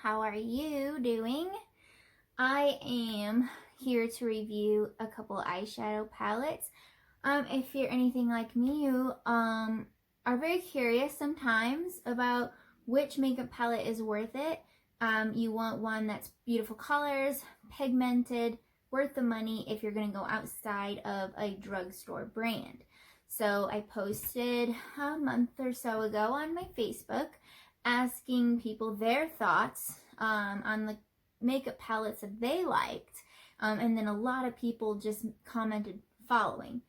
how are you doing? I am here to review a couple eyeshadow palettes. If you're anything like me, you are very curious sometimes about which makeup palette is worth it. You want one that's beautiful colors, pigmented, worth the money if you're going to go outside of a drugstore brand. So I posted a month or so ago on my Facebook asking people their thoughts on the makeup palettes that they liked, and then a lot of people just commented following.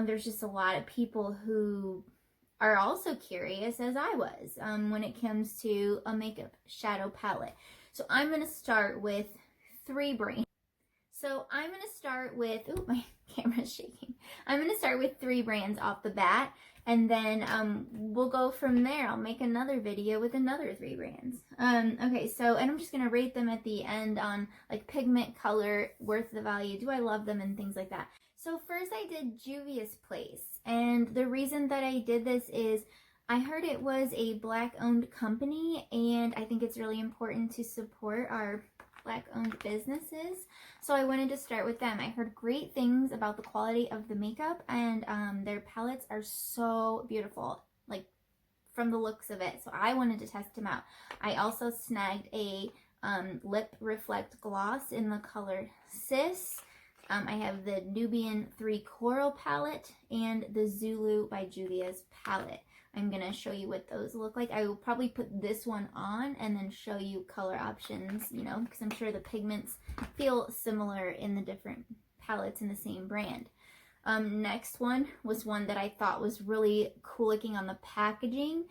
There's just a lot of people who are also curious, as I was, when it comes to a makeup shadow palette. So I'm going to start with three brands. So I'm going to start with, oh, my camera's shaking. I'm going to start with three brands off the bat, and then we'll go from there. I'll make another video with another three brands. Okay, so, and I'm just going to rate them at the end on like pigment, color, worth the value, do I love them, and things like that. So first I did Juvia's Place, and the reason that I did this is I heard it was a Black-owned company, and I think it's really important to support our Black-owned businesses, so I wanted to start with them. I heard great things about the quality of the makeup, and their palettes are so beautiful, like from the looks of it, so I wanted to test them out. I also snagged a lip reflect gloss in the color Sis. I have the Nubian 3 Coral palette and the Zulu by Juvia's palette. I'm going to show you what those look like. I will probably put this one on and then show you color options, you know, because I'm sure the pigments feel similar in the different palettes in the same brand. Next one was one that I thought was really cool looking on the packaging.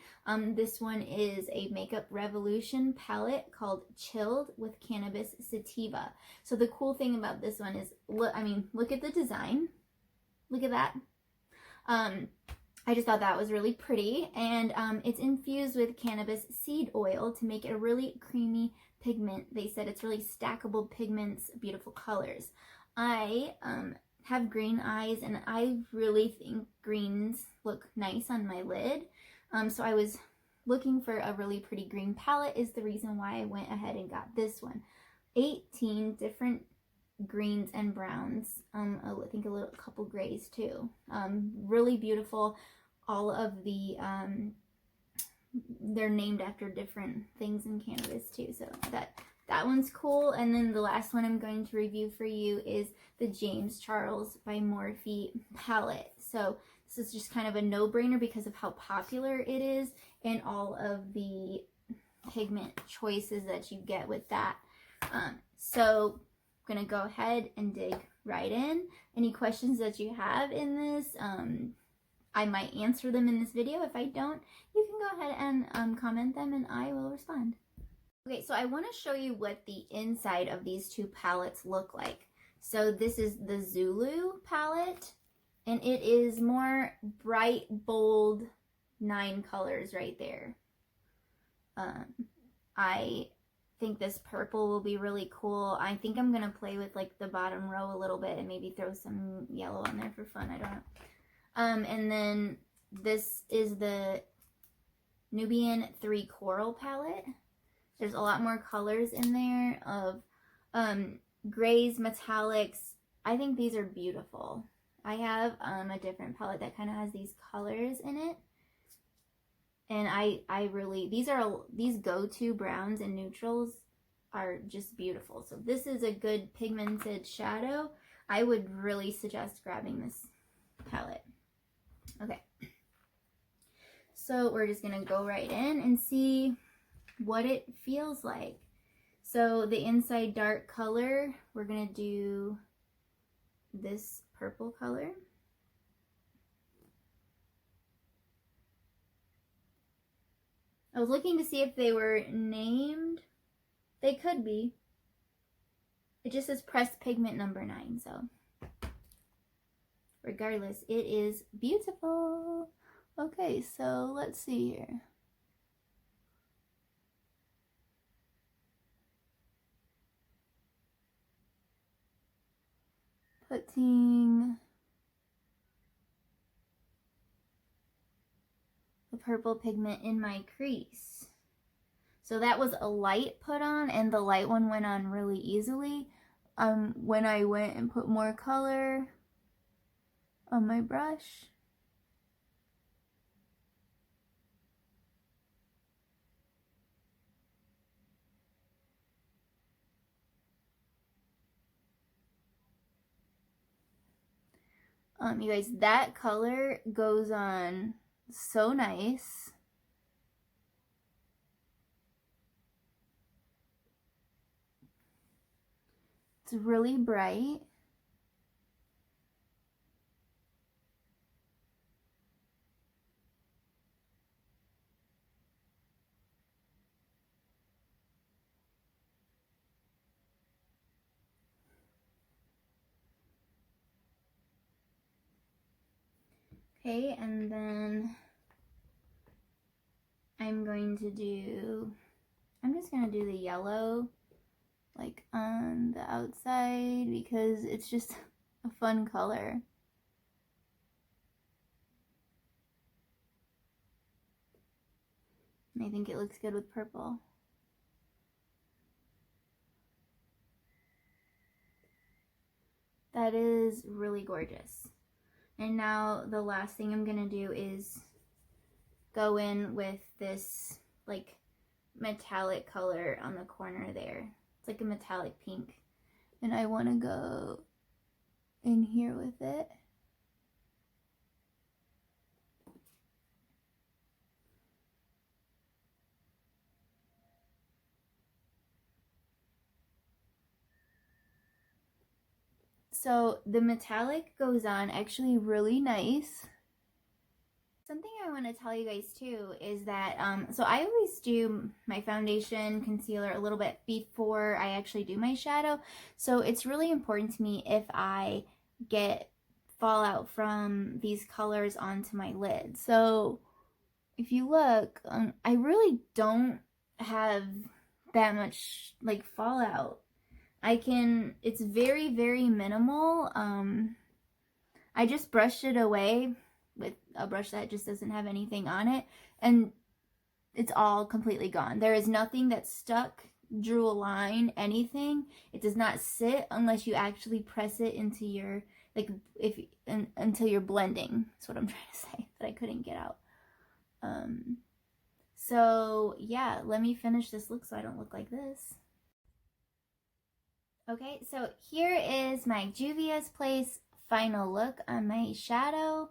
This one is a Makeup Revolution palette called Chilled with Cannabis Sativa. So the cool thing about this one is, look at the design. Look at that. I just thought that was really pretty, and it's infused with cannabis seed oil to make it a really creamy pigment. They said it's really stackable pigments, beautiful colors. I have green eyes, and I really think greens look nice on my lid, so I was looking for a really pretty green palette is the reason why I went ahead and got this one. 18 different greens and browns, I think a couple grays too. Really beautiful. All of the they're named after different things in cannabis too, so that one's cool. And then the last one I'm going to review for you is the Charles X Morphe palette. So this is just kind of a no-brainer because of how popular it is and all of the pigment choices that you get with that. So I'm gonna go ahead and dig right in. Any questions that you have in this, I might answer them in this video. If I don't, you can go ahead and comment them and I will respond. Okay, so I want to show you what the inside of these two palettes look like. So this is the Zulu palette, and it is more bright, bold, 9 colors right there. I think this purple will be really cool. I think I'm going to play with like the bottom row a little bit and maybe throw some yellow on there for fun. I don't know. And then this is the Nubian 3 Coral palette. There's a lot more colors in there of grays, metallics. I think these are beautiful. I have a different palette that kind of has these colors in it. And I really, these go-to browns and neutrals are just beautiful. So this is a good pigmented shadow. I would really suggest grabbing this palette. Okay, so we're just gonna go right in and see what it feels like. So the inside dark color, we're gonna do this purple color. I was looking to see if they were named. They could be. It just says pressed pigment number 9, so regardless, it is beautiful. Okay, so let's see here. Putting the purple pigment in my crease. So that was a light put on, and the light one went on really easily. When I went and put more color on my brush. You guys, that color goes on so nice. It's really bright. Okay, and then I'm just gonna do the yellow like on the outside because it's just a fun color. And I think it looks good with purple. That is really gorgeous. And now the last thing I'm gonna do is go in with this like metallic color on the corner there. It's like a metallic pink. And I wanna go in here with it. So the metallic goes on actually really nice. Something I want to tell you guys too is that, so I always do my foundation, concealer a little bit before I actually do my shadow. So it's really important to me if I get fallout from these colors onto my lid. So if you look, I really don't have that much like fallout. It's very, very minimal. I just brushed it away with a brush that just doesn't have anything on it, and it's all completely gone. There is nothing that stuck, drew a line, anything. It does not sit unless you actually press it into your, like, until you're blending. That's what I'm trying to say, that I couldn't get out. So yeah, let me finish this look so I don't look like this. Okay, so here is my Juvia's Place final look on my shadow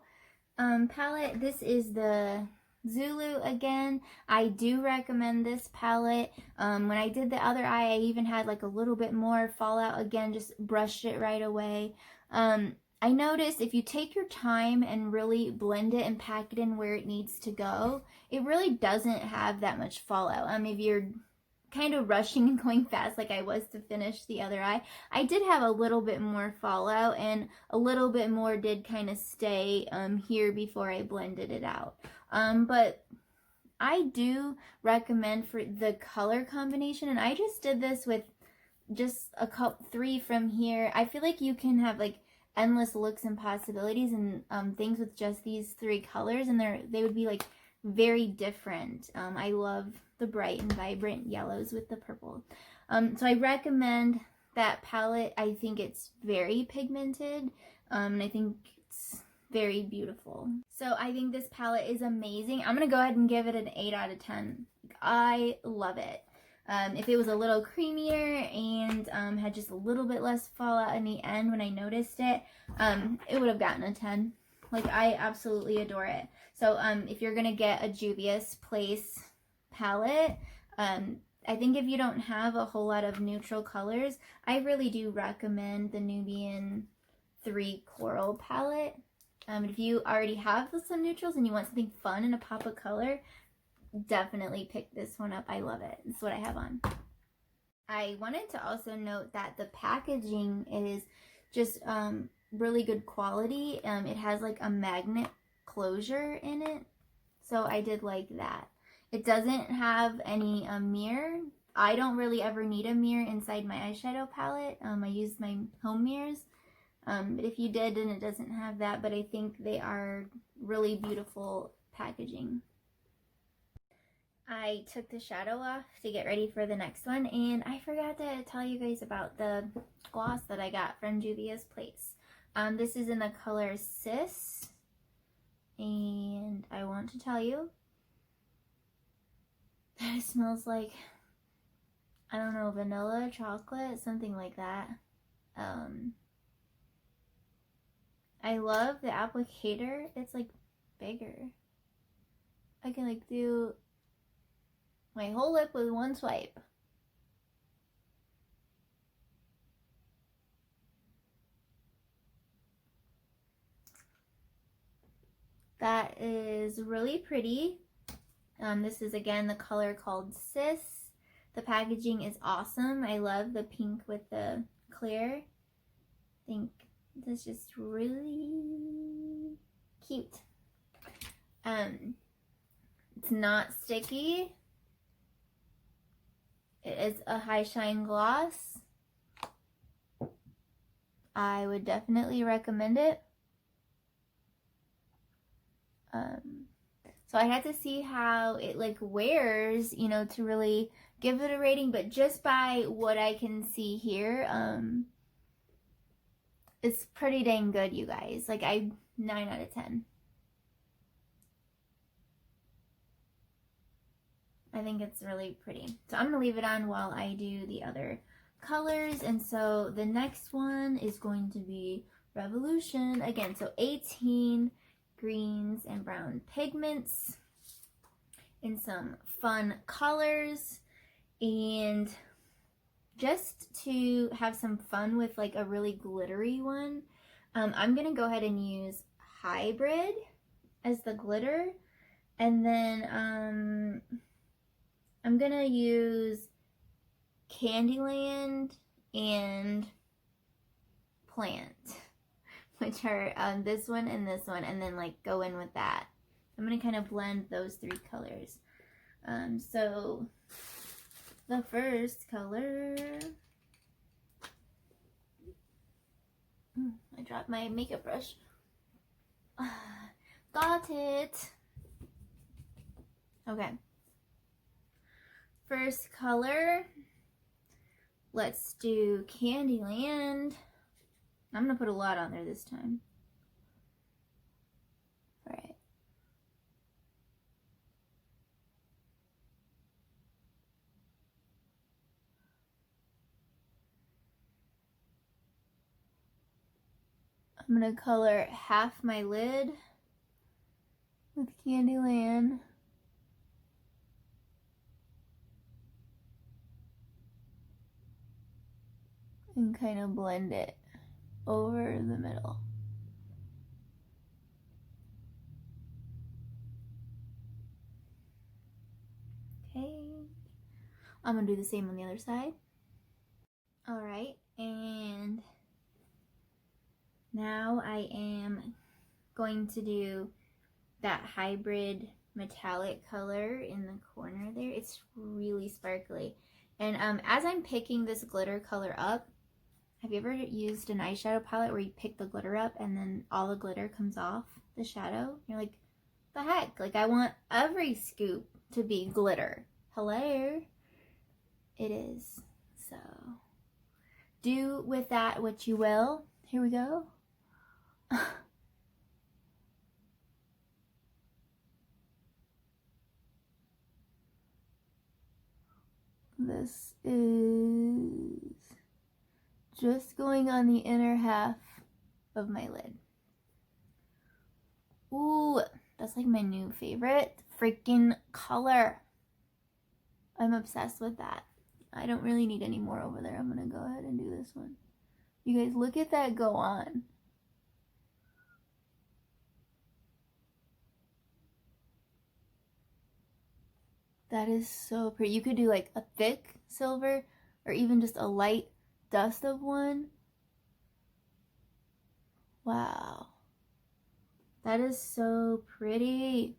palette. This is the Zulu again. I do recommend this palette. When I did the other eye, I even had like a little bit more fallout again, just brushed it right away. I noticed if you take your time and really blend it and pack it in where it needs to go, it really doesn't have that much fallout. If you're kind of rushing and going fast like I was to finish the other eye, I did have a little bit more fallout, and a little bit more did kind of stay here before I blended it out. But I do recommend for the color combination, and I just did this with just a couple, 3 from here. I feel like you can have like endless looks and possibilities and things with just these 3 colors, and they would be like very different. I love the bright and vibrant yellows with the purple. So I recommend that palette. I think it's very pigmented, and I think it's very beautiful. So I think this palette is amazing. I'm gonna go ahead and give it an 8 out of 10. I love it. If it was a little creamier and had just a little bit less fallout in the end when I noticed it, it would have gotten a 10. Like, I absolutely adore it. So if you're gonna get a Juvia's Place palette, I think if you don't have a whole lot of neutral colors, I really do recommend the Nubian 3 Coral palette. If you already have some neutrals and you want something fun and a pop of color, definitely pick this one up. I love it. It's what I have on. I wanted to also note that the packaging is just really good quality. It has like a magnet closure in it, so I did like that. It doesn't have any mirror. I don't really ever need a mirror inside my eyeshadow palette. I use my home mirrors, but if you did, then it doesn't have that. But I think they are really beautiful packaging. I took the shadow off to get ready for the next one, and I forgot to tell you guys about the gloss that I got from Juvia's Place. This is in the color Sis, and I want to tell you that it smells like, I don't know, vanilla, chocolate, something like that. I love the applicator. It's like bigger. I can like do my whole lip with one swipe. That is really pretty. This is again the color called Sis. The packaging is awesome. I love the pink with the clear. I think this is just really cute. It's not sticky. It is a high shine gloss. I would definitely recommend it. So I had to see how it like wears, you know, to really give it a rating, but just by what I can see here, it's pretty dang good, you guys. Like 9 out of 10. I think it's really pretty. So I'm gonna leave it on while I do the other colors. And so the next one is going to be Revolution. Again, so 18 greens and brown pigments in some fun colors, and just to have some fun with like a really glittery one, I'm gonna go ahead and use Hybrid as the glitter, and then I'm gonna use Candyland and Plant, which are this one, and then like go in with that. I'm gonna kind of blend those 3 colors. So the first color, I dropped my makeup brush. Got it. Okay. First color, let's do Candyland. I'm gonna put a lot on there this time. All right. I'm gonna color half my lid with Candyland. And kind of blend it over the middle. Okay. I'm gonna do the same on the other side. All right, and now I am going to do that hybrid metallic color in the corner there. It's really sparkly. And as I'm picking this glitter color up, have you ever used an eyeshadow palette where you pick the glitter up and then all the glitter comes off the shadow? You're like, the heck? Like, I want every scoop to be glitter. Hello? It is. So, do with that what you will. Here we go. This is just going on the inner half of my lid. Ooh, that's like my new favorite freaking color. I'm obsessed with that. I don't really need any more over there. I'm gonna go ahead and do this one. You guys, look at that go on. That is so pretty. You could do like a thick silver or even just a light dust of one. Wow. That is so pretty.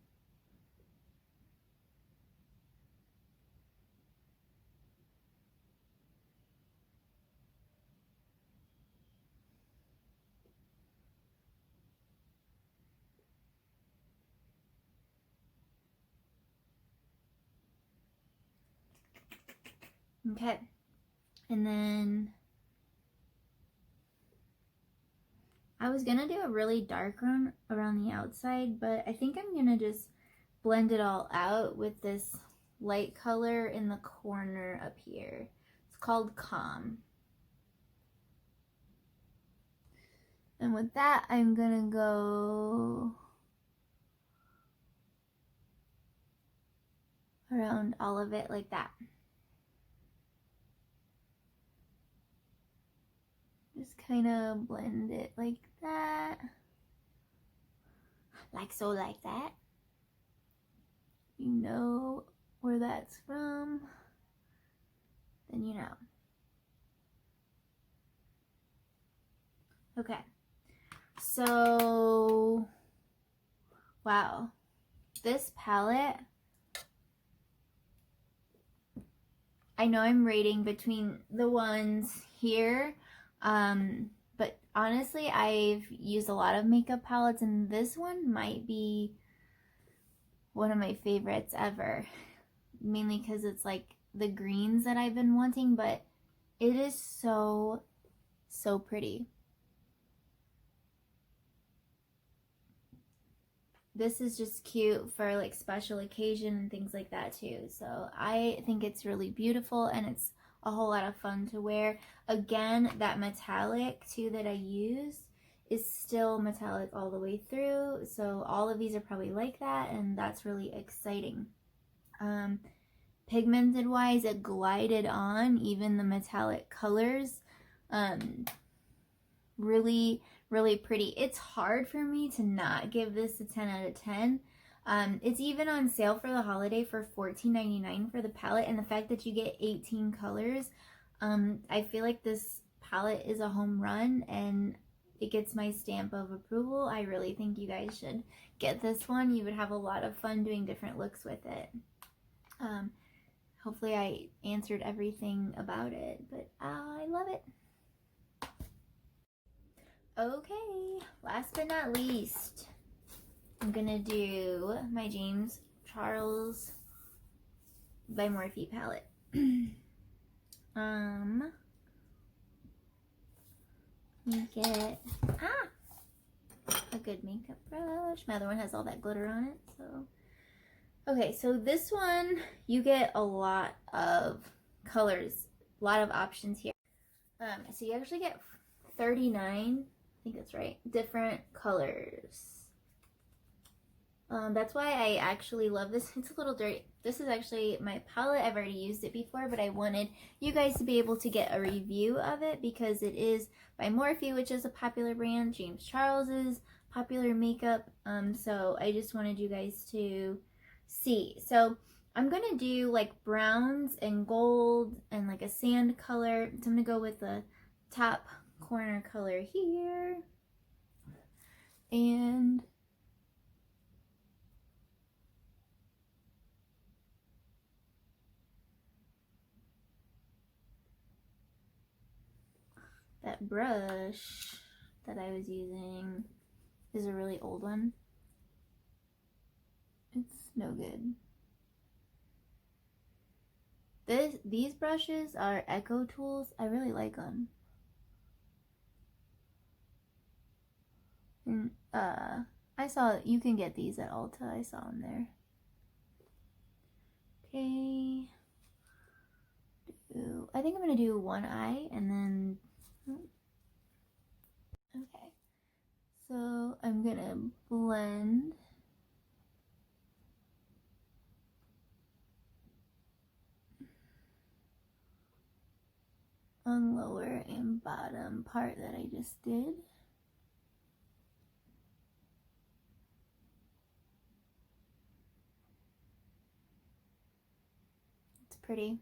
Okay, and then I was gonna do a really dark one around the outside, but I think I'm gonna just blend it all out with this light color in the corner up here. It's called Calm. And with that, I'm gonna go around all of it like that. Just kind of blend it like that. Like so, like that. You know where that's from, then you know. Okay. So, wow. This palette, I know I'm rating between the ones here, but honestly, I've used a lot of makeup palettes, and this one might be one of my favorites ever. Mainly because it's like the greens that I've been wanting, but it is so, so pretty. This is just cute for like special occasion and things like that too. So I think it's really beautiful, and it's a whole lot of fun to wear. Again, that metallic too that I used is still metallic all the way through. So all of these are probably like that, and that's really exciting. Pigmented wise, it glided on even the metallic colors. Really, really pretty. It's hard for me to not give this a 10 out of 10. It's even on sale for the holiday for $14.99 for the palette, and the fact that you get 18 colors, I feel like this palette is a home run, and it gets my stamp of approval. I really think you guys should get this one. You would have a lot of fun doing different looks with it. Hopefully I answered everything about it, but I love it. Okay, last but not least, I'm gonna do my Charles X Morphe palette. You get a good makeup brush. My other one has all that glitter on it, so. Okay, so this one, you get a lot of colors, a lot of options here. So you actually get 39, I think that's right, different colors. That's why I actually love this. It's a little dirty. This is actually my palette. I've already used it before, but I wanted you guys to be able to get a review of it because it is by Morphe, which is a popular brand. James Charles's popular makeup. So I just wanted you guys to see. So I'm gonna do like browns and gold and like a sand color. So I'm gonna go with the top corner color here, and that brush that I was using is a really old one. It's no good. These brushes are Echo Tools. I really like them. And I saw you can get these at Ulta. I saw them there. Okay. I think I'm gonna do one eye and then. Okay. So I'm gonna blend. On lower and bottom part that I just did. It's pretty.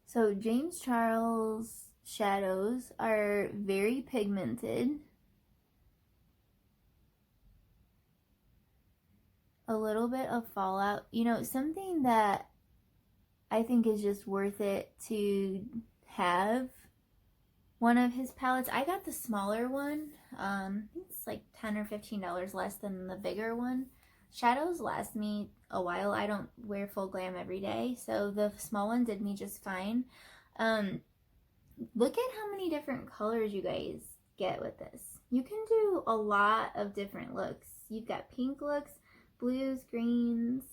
So James Charles shadows are very pigmented. A little bit of fallout. You know, something that I think is just worth it to have one of his palettes. I got the smaller one. I think it's like $10 or $15 less than the bigger one. Shadows last me a while. I don't wear full glam every day, so the small one did me just fine. Look at how many different colors you guys get with this. You can do a lot of different looks. You've got pink looks, blues, greens.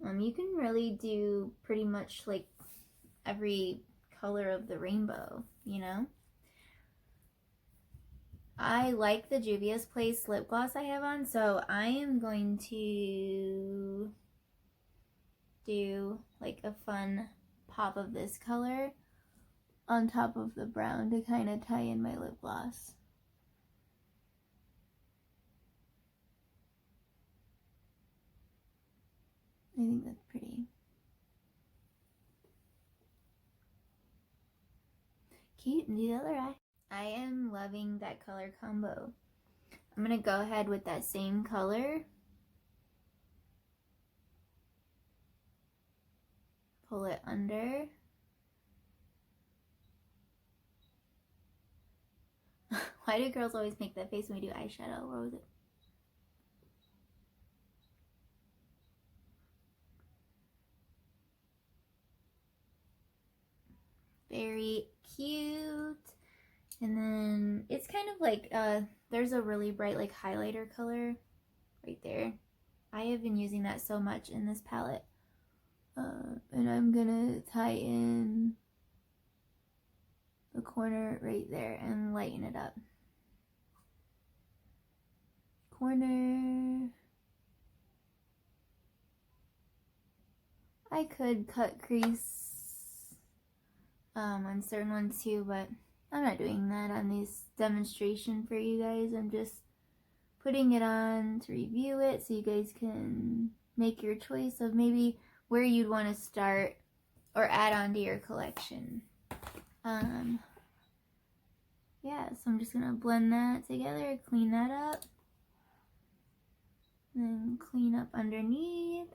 You can really do pretty much like every color of the rainbow, you know? I like the Juvia's Place lip gloss I have on, so I am going to do like a fun pop of this color on top of the brown to kind of tie in my lip gloss. I think that's pretty. Cute, and do the other eye. I am loving that color combo. I'm gonna go ahead with that same color. Pull it under. Why do girls always make that face when we do eyeshadow? What was it? Very cute. And then it's kind of like, there's a really bright like highlighter color right there. I have been using that so much in this palette. And I'm gonna tie in the corner right there and lighten it up. Corner. I could cut crease on certain ones too, but I'm not doing that on this demonstration for you guys. I'm just putting it on to review it so you guys can make your choice of maybe where you'd want to start or add on to your collection. Yeah, so I'm just gonna blend that together, clean that up, and clean up underneath.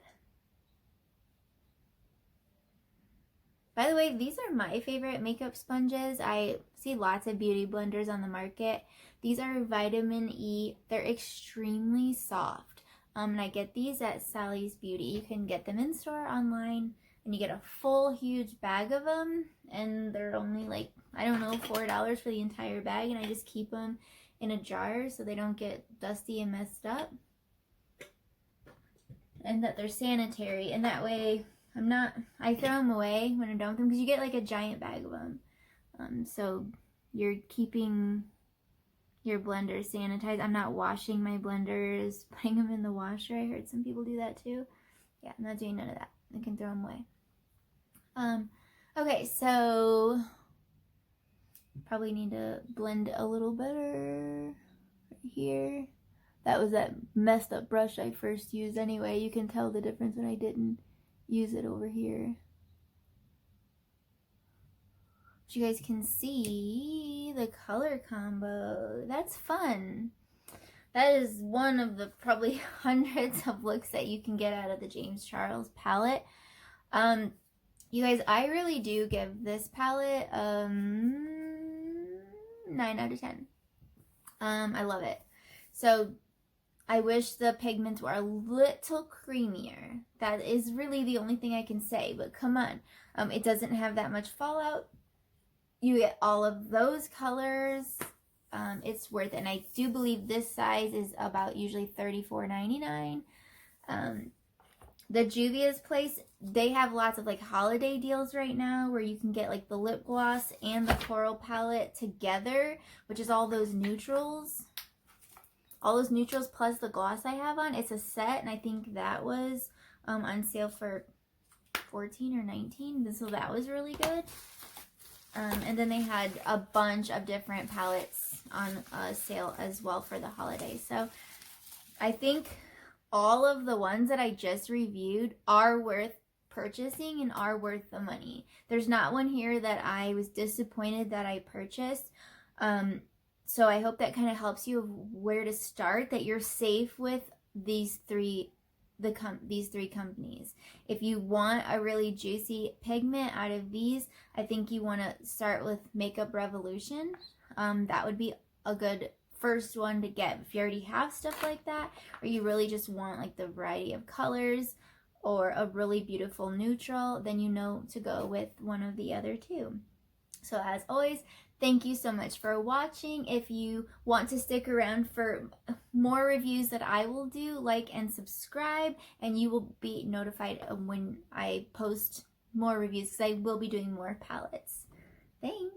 By the way, these are my favorite makeup sponges. I see lots of beauty blenders on the market. These are vitamin E. They're extremely soft. And I get these at Sally's Beauty. You can get them in store, online, and you get a full huge bag of them. And they're only like, I don't know, $4 for the entire bag. And I just keep them in a jar so they don't get dusty and messed up. And that they're sanitary. And that way, I throw them away when I'm done with them because you get like a giant bag of them. So you're keeping your blender sanitized. I'm not washing my blenders, putting them in the washer. I heard some people do that too. Yeah, I'm not doing none of that. I can throw them away. Okay, so probably need to blend a little better right here. That was that messed up brush I first used anyway. You can tell the difference when I didn't use it over here. But you guys can see the color combo. That's fun. That is one of the probably hundreds of looks that you can get out of the James Charles palette. You guys, I really do give this palette 9 out of 10. I love it. So I wish the pigments were a little creamier. That is really the only thing I can say, but come on. It doesn't have that much fallout. You get all of those colors. It's worth it. And I do believe this size is about usually $34.99. The Juvia's Place, they have lots of like holiday deals right now where you can get like the lip gloss and the coral palette together, which is all those neutrals. All those neutrals plus the gloss I have on. It's a set, and I think that was on sale for $14 or $19. So that was really good. And then they had a bunch of different palettes on sale as well for the holidays. So I think all of the ones that I just reviewed are worth purchasing and are worth the money. There's not one here that I was disappointed that I purchased. So I hope that kind of helps you of where to start, that you're safe with these three companies. If you want a really juicy pigment out of these, I think you want to start with Makeup Revolution. That would be a good first one to get if you already have stuff like that, or you really just want like the variety of colors or a really beautiful neutral, then you know to go with one of the other two. So as always, thank you so much for watching. If you want to stick around for more reviews that I will do, like and subscribe, and you will be notified when I post more reviews, because I will be doing more palettes. Thanks.